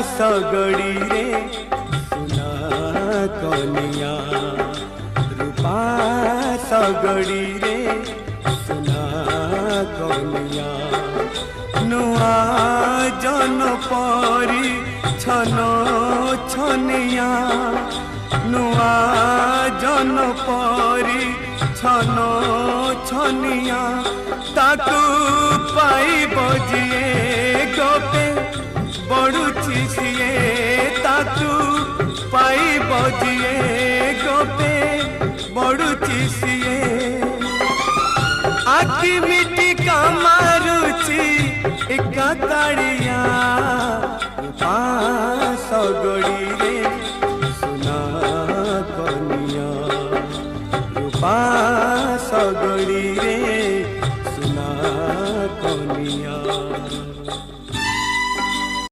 सगड़ी रे सुना कनिया रूपा सगड़ी रे सुना कनिया नुआ जन परी छनो छनिया नुआ जन परी छनो छनिया ताकू पाई बजिए गोपे